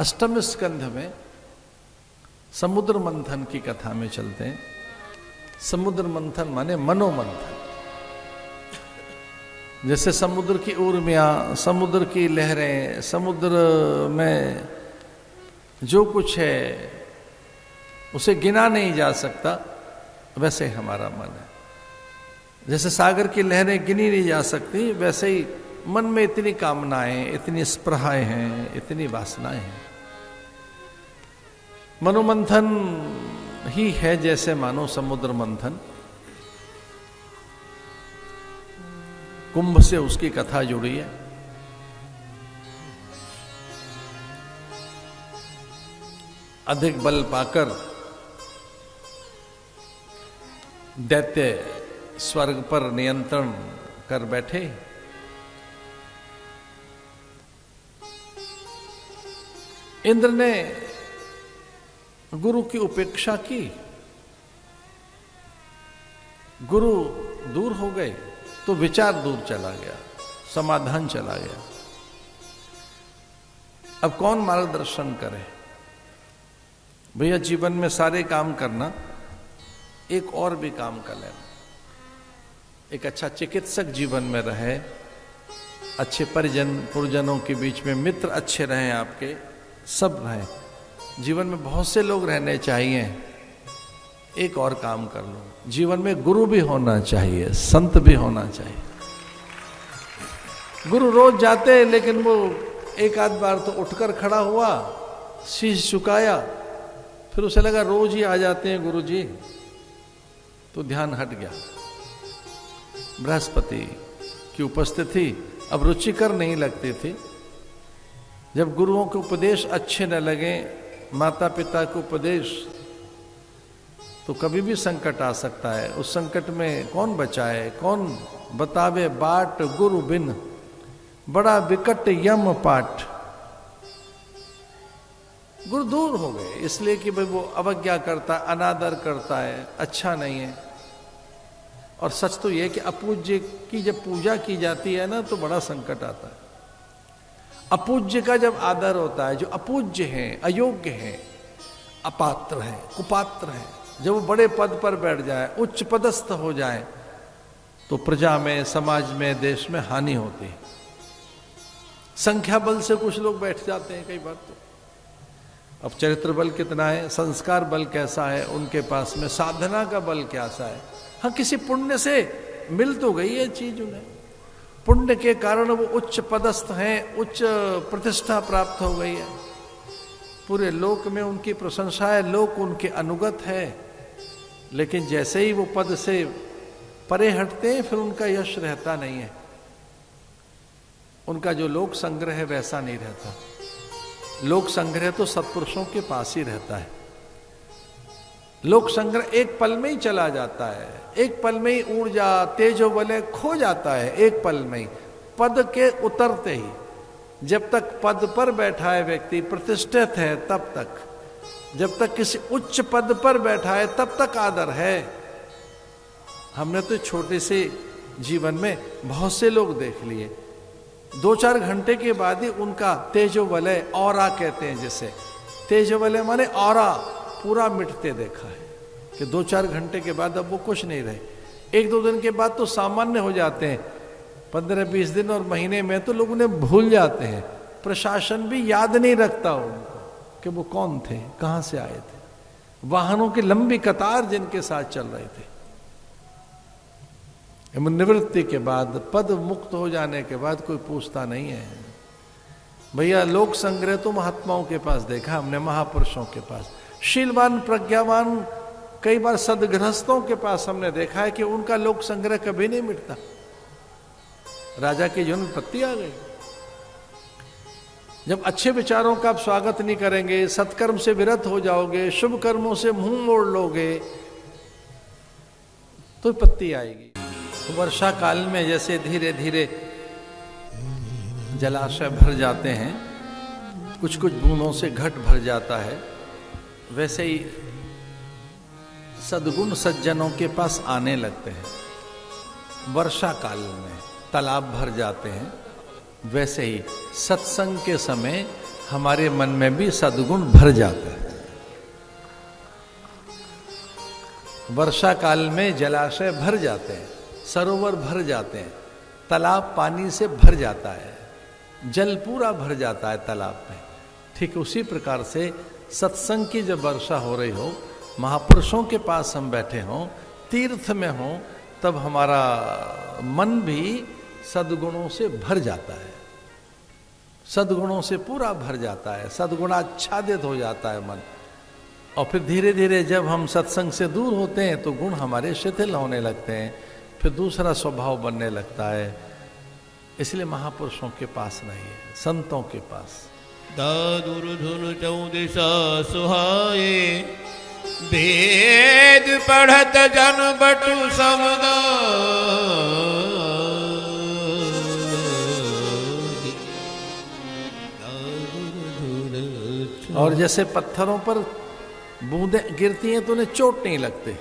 अष्टम स्कंध में समुद्र मंथन की कथा में चलते हैं। समुद्र मंथन माने मनोमंथन। जैसे समुद्र की ऊर्मियां, समुद्र की लहरें, समुद्र में जो कुछ है उसे गिना नहीं जा सकता, वैसे ही हमारा मन है। जैसे सागर की लहरें गिनी नहीं जा सकती, वैसे ही मन में इतनी कामनाएं, इतनी स्पृहाएं हैं, इतनी वासनाएं हैं। मनोमंथन ही है जैसे मानो समुद्र मंथन। कुंभ से उसकी कथा जुड़ी है। अधिक बल पाकर दैत्य स्वर्ग पर नियंत्रण कर बैठे। इंद्र ने गुरु की उपेक्षा की। गुरु दूर हो गए तो विचार दूर चला गया, समाधान चला गया। अब कौन मार्गदर्शन करे? भैया जीवन में सारे काम करना, एक और भी काम कर लेना। एक अच्छा चिकित्सक जीवन में रहे, अच्छे परिजनों के बीच में मित्र अच्छे रहें, आपके सब रहें। जीवन में बहुत से लोग रहने चाहिए। एक और काम कर लो, जीवन में गुरु भी होना चाहिए, संत भी होना चाहिए। गुरु रोज जाते हैं, लेकिन वो एक आध बार तो उठकर खड़ा हुआ, शीश झुकाया, फिर उसे लगा रोज ही आ जाते हैं गुरु जी, तो ध्यान हट गया। बृहस्पति की उपस्थिति अब रुचिकर नहीं लगती थी। जब गुरुओं के उपदेश अच्छे न लगे, माता पिता के उपदेश, तो कभी भी संकट आ सकता है। उस संकट में कौन बचाए, कौन बतावे बाट गुरु बिन, बड़ा विकट यम पाठ। गुरु दूर हो गए इसलिए कि भाई वो अवज्ञा करता है, अनादर करता है, अच्छा नहीं है। और सच तो यह कि अपूज्य की जब पूजा की जाती है ना, तो बड़ा संकट आता है। अपूज्य का जब आदर होता है, जो अपूज्य हैं, अयोग्य हैं, अपात्र हैं, कुपात्र हैं, जब वो बड़े पद पर बैठ जाए, उच्च पदस्थ हो जाए, तो प्रजा में, समाज में, देश में हानि होती है। संख्या बल से कुछ लोग बैठ जाते हैं कई बार। तो अब चरित्र बल कितना है, संस्कार बल कैसा है उनके पास में, साधना का बल कैसा है। हाँ, किसी पुण्य से मिल तो गई है चीज उन्हें, पुण्य के कारण वो उच्च पदस्थ हैं, उच्च प्रतिष्ठा प्राप्त हो गई है, पूरे लोक में उनकी प्रशंसा है, लोक उनके अनुगत है। लेकिन जैसे ही वो पद से परे हटते हैं, फिर उनका यश रहता नहीं है। उनका जो लोक संग्रह है वैसा नहीं रहता। लोक संग्रह तो सत्पुरुषों के पास ही रहता है। लोक संग्रह एक पल में ही चला जाता है, एक पल में ही ऊर्जा तेजो बले खो जाता है, एक पल में ही, पद के उतरते ही। जब तक पद पर बैठा है व्यक्ति, प्रतिष्ठित है, तब तक, जब तक किसी उच्च पद पर बैठा है तब तक आदर है। हमने तो छोटे से जीवन में बहुत से लोग देख लिए, 2-4 घंटे के बाद ही उनका तेजो वलय, ऑरा कहते हैं जिसे, तेजो वलय माने ऑरा, पूरा मिटते देखा है कि 2-4 घंटे के बाद अब वो कुछ नहीं रहे। 1-2 दिन के बाद तो सामान्य हो जाते हैं, 15-20 दिन और महीने में तो लोग उन्हें भूल जाते हैं। प्रशासन भी याद नहीं रखता उनको कि वो कौन थे, कहां से आए थे। वाहनों की लंबी कतार जिनके साथ चल रहे थे, निवृत्ति के बाद, पद मुक्त हो जाने के बाद कोई पूछता नहीं है। भैया लोक संग्रह तो महात्माओं के पास देखा हमने, महापुरुषों के पास, शीलवान प्रज्ञावान, कई बार सदगृहस्थों के पास हमने देखा है कि उनका लोक संग्रह कभी नहीं मिटता। राजा के जीवन में पत्ती आ गई। जब अच्छे विचारों का आप स्वागत नहीं करेंगे, सत्कर्म से विरत हो जाओगे, शुभ कर्मों से मुंह मोड़ लोगे, तो पत्ती आएगी। तो वर्षा काल में जैसे धीरे धीरे जलाशय भर जाते हैं, कुछ कुछ बूंदों से घट भर जाता है, वैसे ही सद्गुण सज्जनों के पास आने लगते हैं। वर्षा काल में तालाब भर जाते हैं, वैसे ही सत्संग के समय हमारे मन में भी सद्गुण भर जाते हैं। वर्षा काल में जलाशय भर जाते हैं, सरोवर भर जाते हैं, तालाब पानी से भर जाता है, जल पूरा भर जाता है तालाब में। ठीक उसी प्रकार से सत्संग की जब वर्षा हो रही हो, महापुरुषों के पास हम बैठे हों, तीर्थ में हों, तब हमारा मन भी सद्गुणों से भर जाता है, सद्गुणों से पूरा भर जाता है, सद्गुणाच्छादित हो जाता है मन। और फिर धीरे धीरे जब हम सत्संग से दूर होते हैं तो गुण हमारे शिथिल होने लगते हैं, फिर दूसरा स्वभाव बनने लगता है। इसलिए महापुरुषों के पास नहीं है, संतों के पास। दादुर धुन चौदिशा सुहाए, वेद पढ़त जन बटु समुदाय। और जैसे पत्थरों पर बूंदें गिरती हैं तो उन्हें चोट नहीं लगते।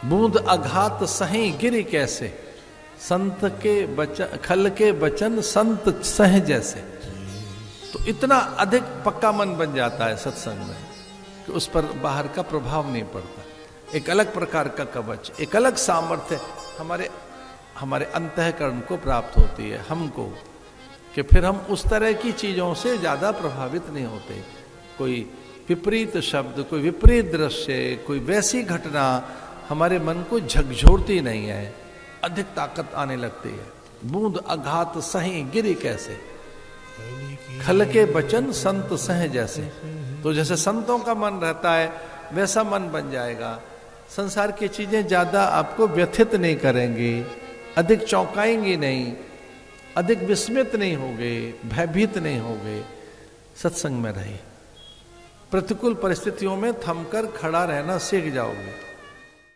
बूंद आघात सही गिरी कैसे, संत के बचन खल के बचन संत सह जैसे। तो इतना अधिक पक्का मन बन जाता है सत्संग में कि उस पर बाहर का प्रभाव नहीं पड़ता। एक अलग प्रकार का कवच, एक अलग सामर्थ्य हमारे अंतःकरण को प्राप्त होती है हमको, कि फिर हम उस तरह की चीजों से ज्यादा प्रभावित नहीं होते। कोई विपरीत शब्द, कोई विपरीत दृश्य, कोई वैसी घटना हमारे मन को झकझोरती नहीं है, अधिक ताकत आने लगती है। बूंद आघात सही गिरी कैसे, खल के बचन संत सह जैसे। तो जैसे संतों का मन रहता है वैसा मन बन जाएगा। संसार की चीजें ज्यादा आपको व्यथित नहीं करेंगी, अधिक चौंकाएंगी नहीं, अधिक विस्मित नहीं होगे, भयभीत नहीं होगे। सत्संग में रहिए, प्रतिकूल परिस्थितियों में थमकर खड़ा रहना सीख जाओगे।